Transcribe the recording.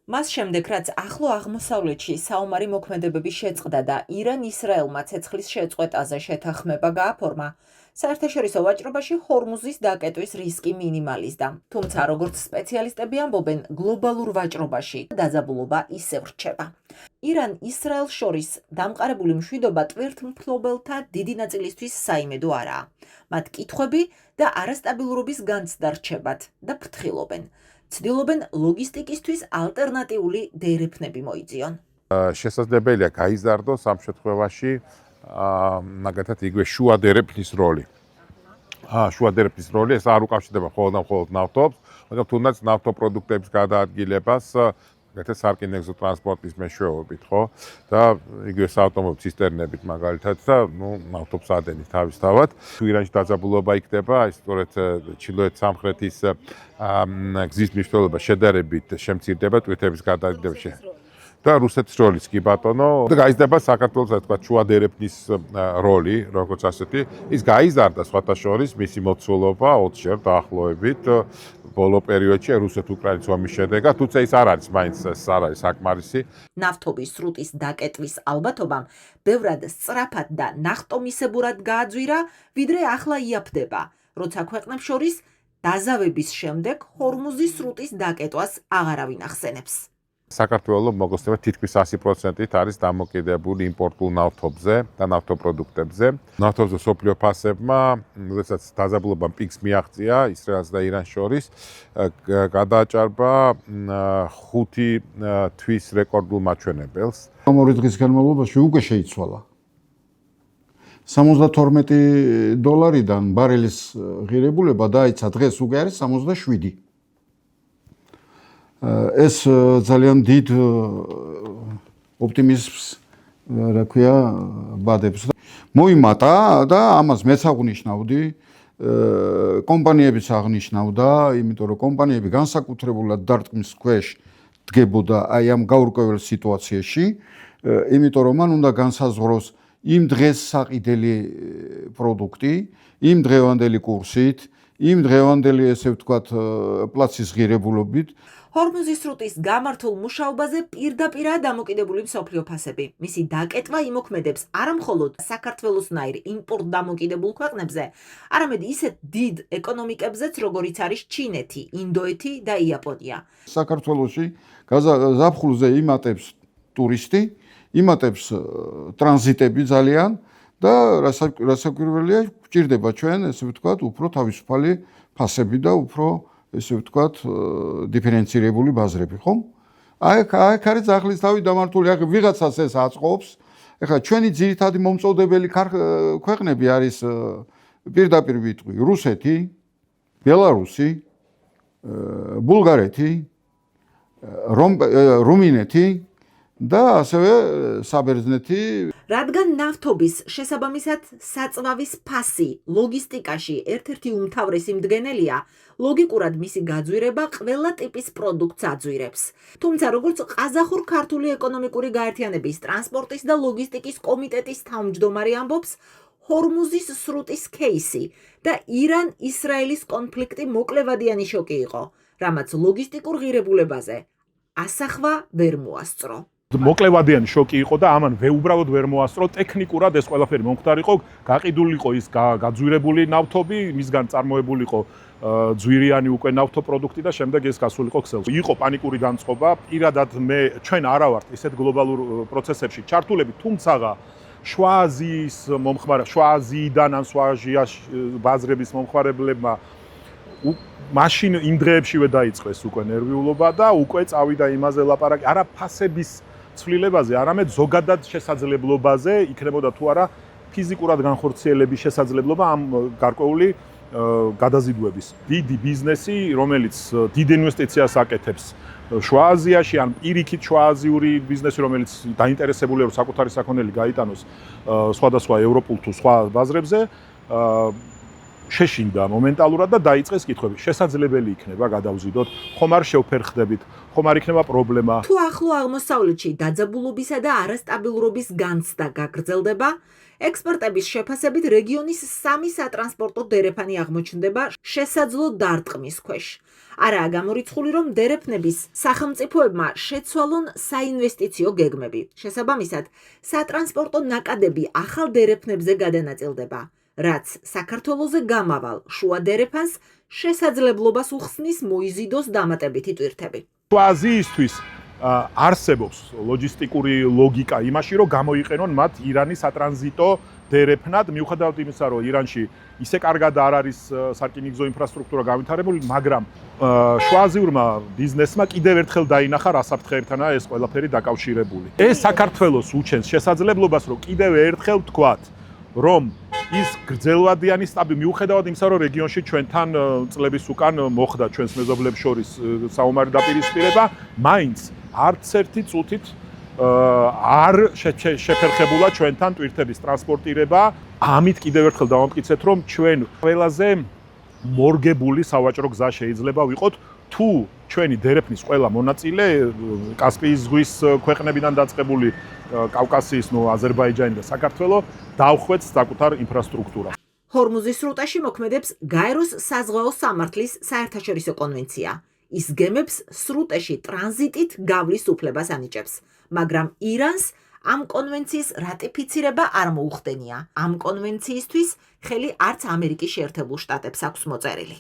მას შემდეგ, რაც ახლო აღმოსავლეთში საომარი მოქმედებები შეწყდა და ირან-ისრაელმა ცეცხლის შეწყვეტაზე შეთანხმება გააფორმა, საერთაშორისო ვაჭრობაში ჰორმუზის დაკეტვის რისკი მინიმალიზდა. თუმცა, როგორც სპეციალისტები ამბობენ, გლობალურ ვაჭრობაში დაძაბულობა ისევ რჩება. ირან-ისრაელს შორის დამყარებული მშვიდობა ტვირთმფლობელთა დიდი ნაწილისთვის საიმედო არაა. მათ კითხვები და არასტაბილურობის განცდა რჩებათ და ფრთხილობენ. ცდილობენ ლოგისტიკისთვის ალტერნატიული დერეფნები მოიძიონ. შესაძლებელია გაიზარდოს ამ შემთხვევაში მაგათაც იგივე შუა დერეფნის როლი. შუა დერეფნის როლი ეს არ უკავშირდება მხოლოდ ნავთობს, მაგრამ თუნდაც ნავთობპროდუქტების გადაადგილებას მაგათაც სარკინეგზო ტრანსპორტის მეშვეობით, ხო? და იგივე საავტომობილო ცისტერნებით მაგალითად და ნავთობსადენის თავისთავად. თუ ირანში დაძაბულობა იქნება, აი სწორედ ჩრდილოეთ სამხრეთის გზის მნიშვნელობა შედარებით შემცირდება ტვირთების გადაადგილებაში. და რუსეთის როლიც კი ბატონო და გაიზრდება საქართველოს ასე ვთქვათ შუა დერეფნის როლი, როგორც ასეთი. ის გაიზარდა სხვათა შორის მისი მოცულობა 20 ჯერ დაახლოებით ბოლო პერიოდში რუსეთ-უკრაინის ომის შედეგად, თუმცა ის არ არის მაინც არ არის საკმარისი. ნავთობის სრუტის დაკეტვის ალბათობამ ბევრად სწრაფად და ნახტომისებურად გააძვირა, ვიდრე ახლა იაფდება, როცა ქვეყნებს შორის დაზავების შემდეგ ჰორმუზის სრუტის დაკეტვას აღარავინ ახსენებს. საქართველოს მოგოსდება თითქმის 100%-ით არის დამოკიდებული იმპორტულ ნავთობზე და ნავთობპროდუქტებზე. ნავთობზე მსოფლიო ფასებმა, როდესაც დაძაბულობამ პიკს მიაღწია ისრაელს და ირანს შორის, გადააჭარბა 5 თვის რეკორდულ მაჩვენებელს. ორი დღის განმავლობაში უკვე შეიცვალა. $72 ბარელის ღირებულება დაიცა დღეს უკვე არის 67. ეს ძალიან დიდ ოპტიმიზმს რა ქვია ბადებს. მოიმატა და ამას მეც აღნიშნავდი, კომპანიებიც აღნიშნავდა, იმიტომ რომ კომპანიები განსაკუთრებულად დარტყმის ქვეშ დგებოდა აი ამ გაურკვეველ სიტუაციაში, იმიტომ რომ მან უნდა განსაზღვროს იმ დღეს საყიდელი პროდუქტი, იმ დღევანდელი კურსით, იმ დღევანდელი ესე ვთქვათ პლაცის ღირებულობით. ჰორმუზის სრუტის გამართულ მუშაობაზე პირდაპირაა დამოკიდებული მსოფლიო ფასები. მისი დაკეტვა იმოქმედებს არამხოლოდ საქართველოსნაირ იმპორტ დამოკიდებულ ქვეყნებზე, არამედ ისეთ დიდ ეკონომიკებზეც, როგორიც არის ჩინეთი, ინდოეთი და იაპონია. საქართველოში ზაფხულზე იმატებს ტურისტი, იმატებს ტრანზიტები ძალიან და რასაკვირველია, გვჭირდება ჩვენ ესე ვთქვათ უფრო თავისუფალი ფასები და უფრო ესე ვთქვათ დიფერენცირებული ბაზრები, ხო? აი არის ახლის თავი დამართული, ახლა ვიღაცას ეს აწყობს. ეხლა ჩვენი ძირითადი მომწოდებელი ქვეყნები არის პირდაპირ ვიტყვი, რუსეთი, ბელარუსი, ბულგარეთი, რუმინეთი და ასევე საბერძნეთი. რადგან ნავთობის შესაბამისად საწვავის ფასი ლოგისტიკაში ერთ-ერთი უმთავრესი მდგენელია, ლოგიკურად მისი გაძვირება ყველა ტიპის პროდუქტს აძვირებს. თუმცა როგორც ყაზახურ-ქართული ეკონომიკური გაერთიანების ტრანსპორტის და ლოგისტიკის კომიტეტის თავმჯდომარე ამბობს, ჰორმუზის სრუტის кейსი და ირან-ისრაელის კონფლიქტი მოკლევადიანი შოკი იყო, რამაც ლოგისტიკურ ღირებულებაზე ასახვა ვერ მოასწრო. მოკლევადიანი შოკი იყო და ამან უბრალოდ ვერ მოასწრო. ტექნიკურად ეს ყველაფერი მომხდარიყო, გაყიდული იყო ის გაძვირებული ნავთობი, მისგან წარმოებული იყო ძვირიანი უკვე ნავთობპროდუქტი და შემდეგ ეს გასულიყო ქსელს. იყო პანიკური განწყობა, პირადად ჩვენ არა ვართ ისეთ გლობალურ პროცესებში ჩართულები, თუმცა შუა აზიიდან ან შუა აზიის ბაზრების მომხმარებლებმა მაშინ იმ დღეებშივე დაიწყეს უკვე ნერვიულობა და უკვე წავიდა იმაზე ლაპარაკი, არა ფასების ცვლილებაზე, არამედ ზოგადად შესაძლებლობაზე, იქნებოდა თუ არა ფიზიკურად განხორციელების შესაძლებლობა ამ გარკვეული გადაზიდვების. დიდი ბიზნესი, რომელიც დიდ ინვესტიციას აკეთებს შუა აზიაში, ან პირიქით შუა აზიური ბიზნესი, რომელიც დაინტერესებულია რომ საკუთარი საქონელი გაიტანოს სხვადასხვა ევროპულ თუ სხვა ბაზრებზე, შეშინდა მომენტალურად და დაიწყეს კითხვები. შესაძლებელი იქნება გადავზიდოთ, ხომ არ შევფერხდებით, ხომ არ იქნება პრობლემა. თუ ახლო აღმოსავლეთში დაძაბულობისა და არასტაბილურობის განცდა გაგრძელდება, ექსპერტების შეფასებით რეგიონის 3 სატრანსპორტო დერეფანი აღმოჩნდება შესაძლო დარტყმის ქვეშ. არაა გამორიცხული, რომ დერეფნების სახელმწიფოებმა შეცვალონ საინვესტიციო გეგმები. შესაბამისად, სატრანსპორტო ნაკადები ახალ დერეფნებზე გადანაწილდება, რაც საქართველოზე გამავალ შუა დერეფანს შესაძლებლობას უხსნის მოიზიდოს დამატებითი ტვირთები. აზიისთვის არსებობს ლოჯისტიკური ლოგიკა იმაში, რომ გამოიყენონ მათ ირანის სატრანზიტო დერეფნად, მიუხედავად იმისა, რომ ირანში ისე კარგად არ არის სარკინიგზო ინფრასტრუქტურა განვითარებული, მაგრამ შუააზიურმა ბიზნესმა კიდევ ერთხელ დაინახა, რა საფრთხეებთანაა ეს ყველაფერი დაკავშირებული. ეს საქართველოს უჩენს შესაძლებლობას, რომ კიდევ ერთხელ ვთქვათ, რომ ის გრძელვადიანი სტაბილი მიუხედავად იმისა, რომ რეგიონში ჩვენთან წლების უკან მოხდა ჩვენს მეზობლებს შორის საომარი დაპირისპირება, მაინც არც ერთი წუთით არ შეფერხებულა ჩვენთან ტვირთების ტრანსპორტირება. ამით კიდევ ერთხელ დავამტკიცეთ, რომ ჩვენ ყველაზე მორგებული სავაჭრო გზა შეიძლება ვიყოთ, თუ ჩვენი დერეფნის ყველა მონაწილე კასპიის ზღვის ქვეყნებიდან დაწყებული კავკასიის, აზერბაიჯანი და საქართველო დავხვეთს საკუთარ ინფრასტრუქტურას. ჰორმუზის სრუტეში მოქმედებს გაეროს საზღვაო სამართლის საერთაშორისო კონვენცია. ის გემებს სრუტეში ტრანზიტით გავლის უფლებას ანიჭებს, მაგრამ ირანს ამ კონვენციის რატიფიცირება არ მოუხდენია. ამ კონვენციისთვის ხელი არც ამერიკის შეერთებულ შტატებს აქვს მოწერილი.